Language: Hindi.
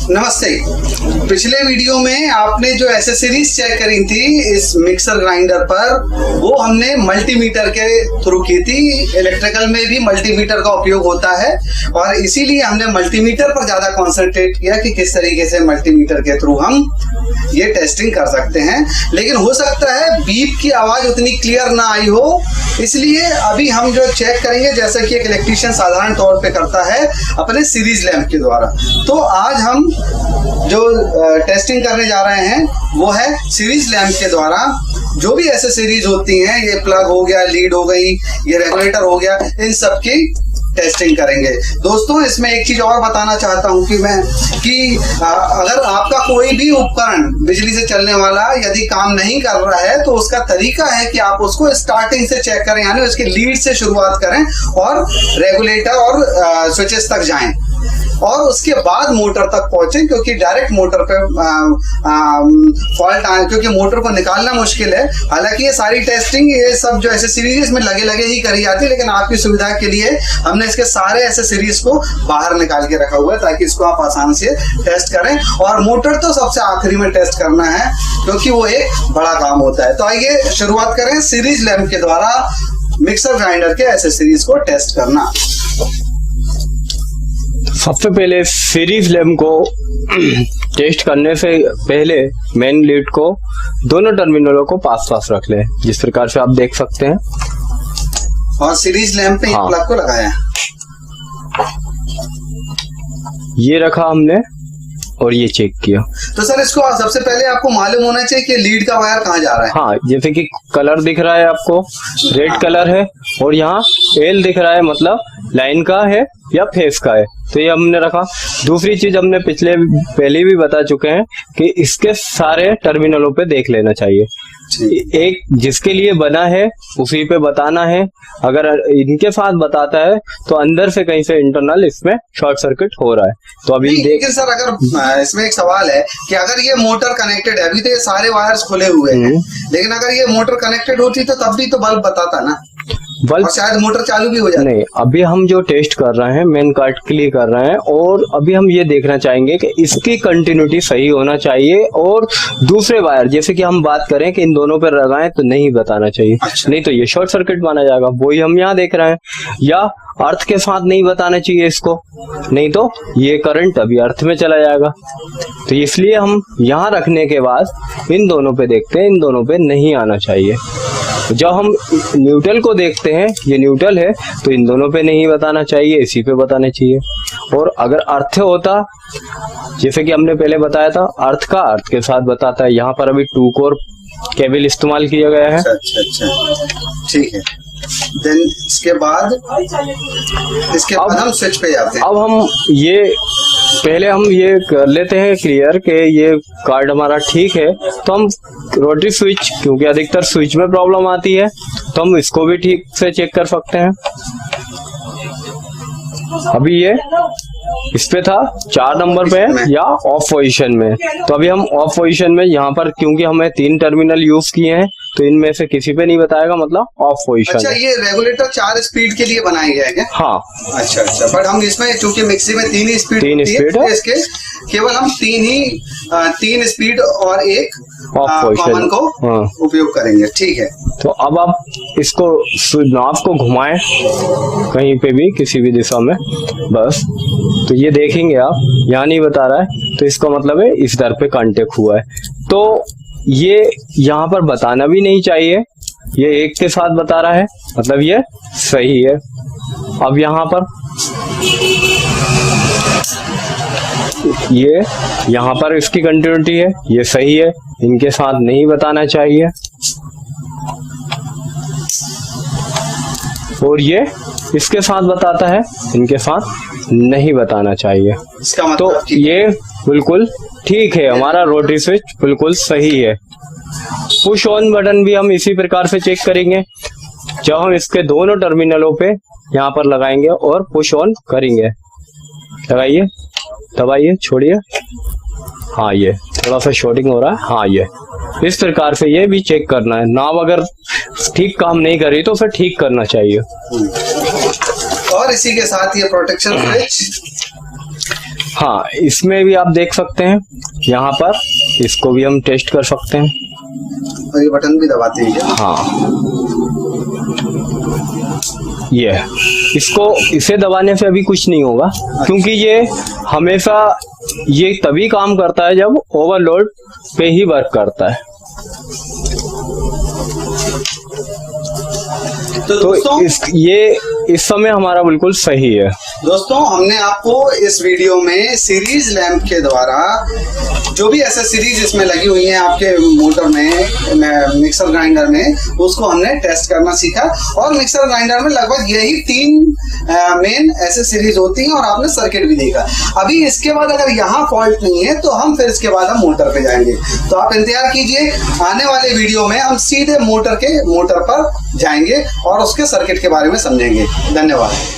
नमस्ते। पिछले वीडियो में आपने जो एसेसरीज चेक करी थी इस मिक्सर ग्राइंडर पर, वो हमने मल्टीमीटर के थ्रू की थी। इलेक्ट्रिकल में भी मल्टीमीटर का उपयोग होता है और इसीलिए हमने मल्टीमीटर पर ज्यादा कॉन्सेंट्रेट किया कि किस तरीके से मल्टीमीटर के थ्रू हम ये टेस्टिंग कर सकते हैं। लेकिन हो सकता है बीप की आवाज उतनी क्लियर ना आई हो, इसलिए अभी हम जो चेक करेंगे जैसा कि एक इलेक्ट्रीशियन साधारण तौर पे करता है अपने सीरीज लैंप के द्वारा। तो आज हम जो टेस्टिंग करने जा रहे हैं वो है सीरीज लैंप के द्वारा। जो भी एसेसरीज होती हैं, ये प्लग हो गया, लीड हो गई, ये रेगुलेटर हो गया, इन सब की टेस्टिंग करेंगे। दोस्तों, इसमें एक चीज और बताना चाहता हूं कि अगर आपका कोई भी उपकरण बिजली से चलने वाला यदि काम नहीं कर रहा है तो उसका तरीका है कि आप उसको स्टार्टिंग से चेक करें, यानी उसकी लीड से शुरुआत करें और रेगुलेटर और स्विचेस तक जाएं और उसके बाद मोटर तक पहुंचे, क्योंकि डायरेक्ट मोटर पे फॉल्ट आए, क्योंकि मोटर को निकालना मुश्किल है। हालांकि ये सारी टेस्टिंग, ये सब जो एसेसरीज में लगे ही करी जाती है, लेकिन आपकी सुविधा के लिए हमने इसके सारे एसेसरीज को बाहर निकाल के रखा हुआ है ताकि इसको आप आसानी से टेस्ट करें। और मोटर तो सबसे आखिरी में टेस्ट करना है क्योंकि वो एक बड़ा काम होता है। तो आइए शुरुआत करें सीरीज लैंप के द्वारा मिक्सर ग्राइंडर के एसेसरीज को टेस्ट करना। सबसे पहले सीरीज लैंप को टेस्ट करने से पहले मेन लीड को दोनों टर्मिनलों को पास रख लें, जिस प्रकार से आप देख सकते हैं। और सीरीज लैंप पे प्लग को लगाया, ये रखा हमने और ये चेक किया। तो सर, इसको सबसे पहले आपको मालूम होना चाहिए कि लीड का वायर कहाँ जा रहा है। हाँ, जैसे कि कलर दिख रहा है आपको, रेड कलर है और यहाँ एल दिख रहा है, मतलब लाइन का है या फेस का है, तो ये हमने रखा। दूसरी चीज हमने पहले भी बता चुके हैं कि इसके सारे टर्मिनलों पे देख लेना चाहिए। एक जिसके लिए बना है उसी पे बताना है। अगर इनके साथ बताता है तो अंदर से कहीं से इंटरनल इसमें शॉर्ट सर्किट हो रहा है। तो अभी लेकिन सर, अगर इसमें एक सवाल है कि अगर ये मोटर कनेक्टेड है, अभी तो ये सारे वायर्स खुले हुए हैं, लेकिन अगर ये मोटर कनेक्टेड होती तो तब भी तो बल्ब बताता ना, बल्ब शायद मोटर चालू भी हो जाती। नहीं, अभी हम जो टेस्ट कर रहे हैं मेन कार्ड के लिए कर रहे हैं और अभी हम ये देखना चाहेंगे कि इसकी कंटिन्यूटी सही होना चाहिए। और दूसरे वायर जैसे कि हम बात करें कि इन दोनों पे लगाएं तो नहीं बताना चाहिए। अच्छा। नहीं तो ये शॉर्ट सर्किट माना जाएगा, वही हम यहाँ देख रहे हैं। या अर्थ के साथ नहीं बताना चाहिए इसको, नहीं तो ये करंट अभी अर्थ में चला जाएगा। तो इसलिए हम यहाँ रखने के बाद इन दोनों पे देखते हैं, इन दोनों पे नहीं आना चाहिए। जब हम न्यूट्रल को देखते हैं, ये न्यूट्रल है, तो इन दोनों पे नहीं बताना चाहिए, इसी पे बताना चाहिए। और अगर अर्थ होता, जैसे कि हमने पहले बताया था, अर्थ का अर्थ के साथ बताता है। यहाँ पर अभी 2 कोर केबल इस्तेमाल किया गया है। अच्छा, ठीक है। देन इसके बाद हम स्विच पे जाते हैं। अब हम ये पहले हम ये कर लेते हैं क्लियर कि ये कार्ड हमारा ठीक है, तो हम रोटरी स्विच, क्योंकि अधिकतर स्विच में प्रॉब्लम आती है, तो हम इसको भी ठीक से चेक कर सकते हैं। अभी ये इस पे था 4 नंबर पे या ऑफ पोजीशन में, तो अभी हम ऑफ पोजीशन में, यहाँ पर क्योंकि हमें 3 टर्मिनल यूज किए हैं तो इनमें से किसी पे नहीं बताएगा, मतलब ऑफ पोजीशन। अच्छा, ये रेगुलेटर 4 स्पीड के लिए बनाया गया है क्या? हाँ। अच्छा, बट हम इसमें चूंकि मिक्सी में 3 स्पीड है, इसके केवल हम 3 स्पीड और एक कॉमन को उपयोग करेंगे। ठीक है। तो अब आप इसको नाव को घुमाएं कहीं पे भी, किसी भी दिशा में, बस। तो ये देखेंगे आप, यहाँ नहीं बता रहा है, तो इसका मतलब है इस दर पे कांटेक्ट हुआ है। तो ये यहाँ पर बताना भी नहीं चाहिए, ये एक के साथ बता रहा है, मतलब ये सही है। अब यहाँ पर ये यहाँ पर इसकी कंटिन्यूटी है, ये सही है, इनके साथ नहीं बताना चाहिए। और ये इसके साथ बताता है, इनके साथ नहीं बताना चाहिए। तो ये बिल्कुल ठीक है, हमारा रोटरी स्विच बिल्कुल सही है। पुश ऑन बटन भी हम इसी प्रकार से चेक करेंगे, जब हम इसके दोनों टर्मिनलों पे यहाँ पर लगाएंगे और पुश ऑन करेंगे। लगाइए, दबाइए, छोड़िए। हाँ, ये थोड़ा सा शॉर्टिंग हो रहा है। हाँ, ये इस प्रकार से ये भी चेक करना है। नाव अगर ठीक काम नहीं करी तो फिर ठीक करना चाहिए। और इसी के साथ ये प्रोटेक्शन स्विच हाँ, इसमें भी आप देख सकते हैं, यहाँ पर इसको भी हम टेस्ट कर सकते हैं। और ये बटन भी दबाते हैं क्या? हाँ, ये इसे दबाने से अभी कुछ नहीं होगा, क्योंकि ये हमेशा ये तभी काम करता है जब ओवरलोड पे ही वर्क करता है। तो इस समय हमारा बिल्कुल सही है। दोस्तों, हमने आपको इस वीडियो में सीरीज लैंप के द्वारा जो भी एसेसरीज इसमें लगी हुई हैं आपके मोटर में, मिक्सर ग्राइंडर में, उसको हमने टेस्ट करना सीखा। और मिक्सर ग्राइंडर में लगभग यही 3 मेन एसेसरीज होती हैं और आपने सर्किट भी देखा। अभी इसके बाद अगर यहाँ फॉल्ट नहीं है तो हम फिर इसके बाद हम मोटर पे जाएंगे। तो आप इंतजार कीजिए, आने वाले वीडियो में हम सीधे मोटर पर जाएंगे और उसके सर्किट के बारे में समझेंगे। धन्यवाद।